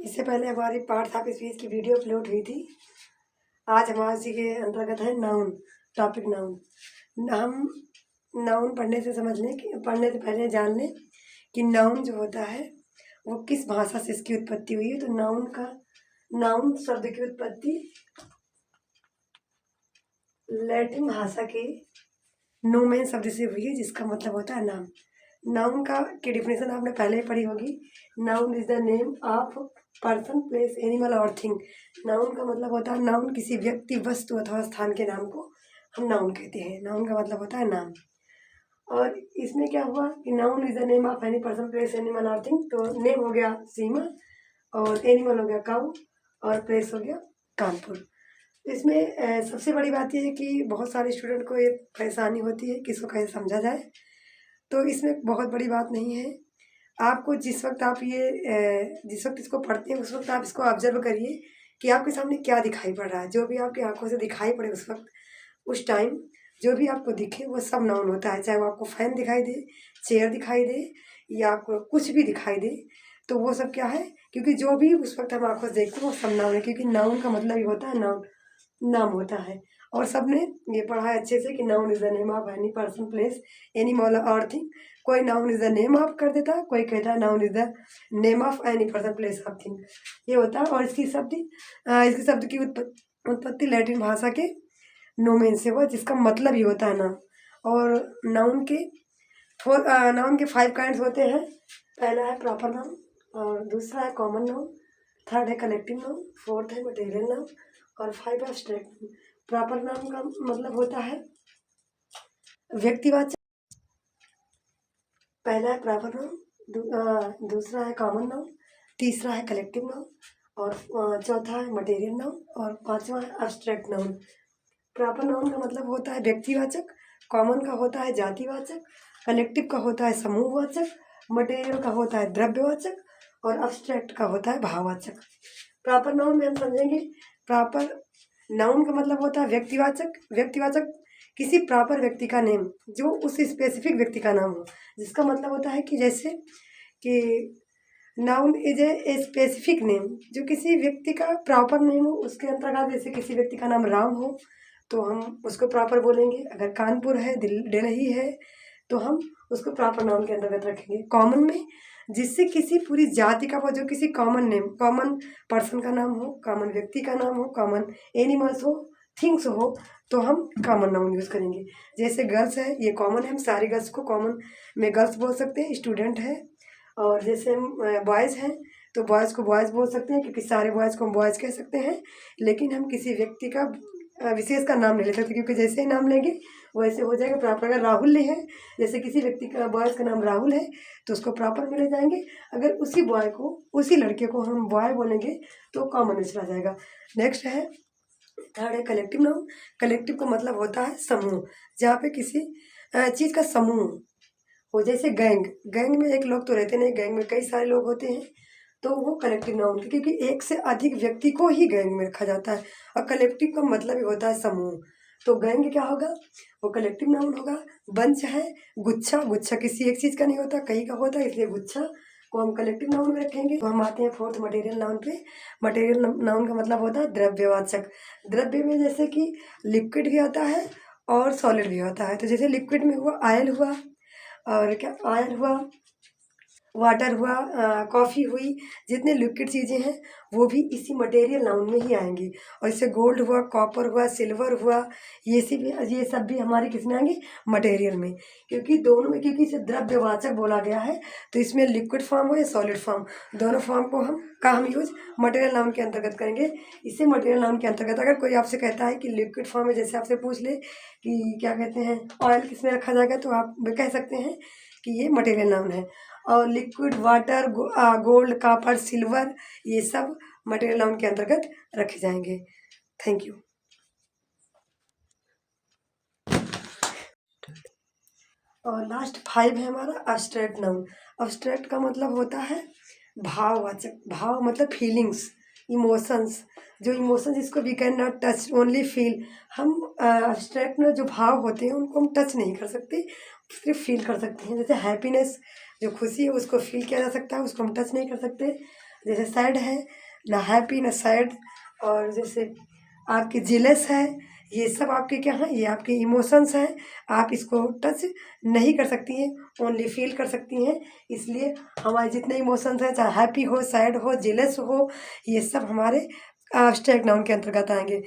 इससे पहले हमारी पार्ट्स ऑफ स्पीच की वीडियो अपलोड हुई थी। आज हमारे इसी के अंतर्गत है नाउन, टॉपिक नाउन। हम नाउन पढ़ने से समझ लें कि पढ़ने से पहले जान लें कि नाउन जो होता है वो किस भाषा से इसकी उत्पत्ति हुई है। तो नाउन शब्द की उत्पत्ति लैटिन भाषा के नोमेन शब्द से हुई है, जिसका मतलब होता है नाम। नाउन की डिफिनेशन आपने पहले ही पढ़ी होगी। Noun is the name of person, place, animal और थिंग। नाउन का मतलब होता है नाउन किसी व्यक्ति, वस्तु अथवा स्थान के नाम को हम नाउन कहते हैं। नाउन का मतलब होता है नाम। और इसमें क्या हुआ कि noun is the name of any person, place, animal और थिंग। तो नेम हो गया सीमा, और एनिमल हो गया काऊ, और प्लेस हो गया कानपुर। इसमें सबसे बड़ी बात यह है कि बहुत सारे स्टूडेंट को ये परेशानी होती है कि इसको कैसे समझा जाए। तो इसमें बहुत बड़ी बात नहीं है। आपको जिस वक्त इसको पढ़ते हैं उस वक्त आप इसको ऑब्जर्व करिए कि आपके सामने क्या दिखाई पड़ रहा है। जो भी आपकी आंखों से दिखाई पड़े उस वक्त, उस टाइम जो भी आपको दिखे वो सब नाउन होता है। चाहे वो आपको फैन दिखाई दे, चेयर दिखाई दे, या आपको कुछ भी दिखाई दे, तो वो सब क्या है, क्योंकि जो भी उस वक्त हम आंखों से देखते हैं वो सब नाउन है। क्योंकि नाउन का मतलब ही होता है नाउन, नाम होता है। और सबने ये पढ़ा है अच्छे से कि noun is the name of any person, place, animal और थिंग। कोई noun is the name of कर देता है, कोई कहता है noun is the name of any person, place of thing. ये होता है। और इसकी शब्द की उत्पत्ति लैटिन भाषा के नोमेन से हुआ, जिसका मतलब ही होता है नाम। और नाउन के 5 काइंड्स होते हैं। पहला है प्रॉपर नाउन, और दूसरा है कॉमन नाउन, थर्ड है कलेक्टिव नाउन, फोर्थ है मटेरियल नाउन, और 5 एब्स्ट्रैक्ट नाउन। प्रॉपर नाउन का मतलब होता है व्यक्तिवाचक। पहला है प्रॉपर नाउन, दूसरा है कॉमन नाउन, तीसरा है कलेक्टिव नाउन, और चौथा है मटेरियल नाउन, और पांचवा है एब्स्ट्रैक्ट नाउन। प्रॉपर नाउन का मतलब होता है व्यक्तिवाचक, कॉमन का होता है जातिवाचक, कलेक्टिव का होता है समूहवाचक, मटेरियल का होता है द्रव्यवाचक, और एब्स्ट्रैक्ट का होता है भाववाचक। प्रॉपर नाउन में हम समझेंगे, प्रॉपर नाउन का मतलब होता है व्यक्तिवाचक किसी प्रॉपर व्यक्ति का नेम, जो उस स्पेसिफिक व्यक्ति का नाम हो। जिसका मतलब होता है कि जैसे कि noun is a specific name, जो किसी व्यक्ति का प्रॉपर नेम हो। उसके अंतर्गत जैसे किसी व्यक्ति का नाम राम हो तो हम उसको प्रॉपर बोलेंगे। अगर कानपुर है, दिल्ली है, तो हम उसको प्रॉपर नाउन के अंतर्गत रखेंगे। कॉमन में जिससे किसी पूरी जाति का हो, जो किसी कॉमन नेम, कॉमन पर्सन का नाम हो, कॉमन व्यक्ति का नाम हो, कॉमन एनिमल्स हो, थिंग्स हो, तो हम कॉमन नाउन यूज़ करेंगे। जैसे गर्ल्स है, ये कॉमन है, हम सारी गर्ल्स को कॉमन में गर्ल्स बोल सकते हैं। स्टूडेंट है, और जैसे हम बॉयज़ हैं तो बॉयज़ को बॉयज़ बोल सकते हैं, क्योंकि सारे बॉयज़ को हम बॉयज़ कह सकते हैं। लेकिन हम किसी व्यक्ति का विशेष का नाम नहीं ले सकते, क्योंकि जैसे ही नाम लेंगे वैसे हो जाएगा प्रॉपर। अगर राहुल है, जैसे किसी व्यक्ति का, बॉयज़ का नाम राहुल है, तो उसको प्रॉपर में ले जाएंगे। अगर उसी लड़के को हम बॉय बोलेंगे तो कॉमन में चला जाएगा। नेक्स्ट है, थर्ड है कलेक्टिव नाउन। कलेक्टिव का मतलब होता है समूह, जहाँ पे किसी चीज़ का समूह हो। जैसे गैंग में एक लोग तो रहते नहीं, गैंग में कई सारे लोग होते हैं, तो वो कलेक्टिव नाउन, क्योंकि एक से अधिक व्यक्ति को ही गैंग में रखा जाता है। और कलेक्टिव का मतलब ही होता है समूह। तो गैंग क्या होगा, वो कलेक्टिव नाउन होगा। बंच है, गुच्छा किसी एक चीज़ का नहीं होता, कई का होता है, इसलिए गुच्छा को हम कलेक्टिव नाउन में रखेंगे। तो हम आते हैं फोर्थ मटेरियल नाउन पे। मटेरियल नाउन का मतलब होता है द्रव्यवाचक। द्रव्य में जैसे कि लिक्विड भी आता है और सॉलिड भी होता है। तो जैसे लिक्विड में हुआ ऑयल हुआ, और क्या ऑयल हुआ, वाटर हुआ, कॉफ़ी हुई, जितने लिक्विड चीज़ें हैं वो भी इसी मटेरियल नाउन में ही आएंगी। और इससे गोल्ड हुआ, कॉपर हुआ, सिल्वर हुआ, ये सब भी हमारे किस में आएंगे, मटेरियल में। क्योंकि इसे द्रव्यवाचक बोला गया है, तो इसमें लिक्विड फॉर्म हो या सॉलिड फॉर्म, दोनों फॉर्म को हम यूज मटेरियल नाउन के अंतर्गत करेंगे। इसे मटेरियल नाउन के अंतर्गत, अगर कोई आपसे कहता है कि लिक्विड फॉर्म में, जैसे आपसे पूछ ले कि क्या कहते हैं ऑयल किस में रखा जाएगा, तो आप कह सकते हैं कि ये मटेरियल नाउन है। और liquid, water, gold, copper, silver, ये सब मटेरियल नाउन के अंतर्गत रखे जाएंगे। Thank you. और लास्ट 5 है हमारा एब्स्ट्रैक्ट नाउन। एब्स्ट्रैक्ट का मतलब होता है भाववाचक। भाव मतलब फीलिंग्स, इमोशंस। जो इमोशंस जिसको we cannot touch, only feel. हम एब्स्ट्रैक्ट में जो भाव होते हैं उनको हम टच नहीं कर सकते, सिर्फ फील कर सकते हैं। जैसे हैप्पीनेस, जो खुशी है, उसको फील किया जा सकता है, उसको हम टच नहीं कर सकते। जैसे सैड है, ना हैप्पी ना सैड, और जैसे आपकी जेलस है, ये सब आपके क्या हैं, ये आपके इमोशंस हैं। आप इसको टच नहीं कर सकती हैं, ओनली फील कर सकती हैं। इसलिए हमारे जितने इमोशंस हैं, चाहे हैप्पी हो, सैड हो, जेलस हो, ये सब हमारे एब्स्ट्रैक्ट नाउन के अंतर्गत आएंगे।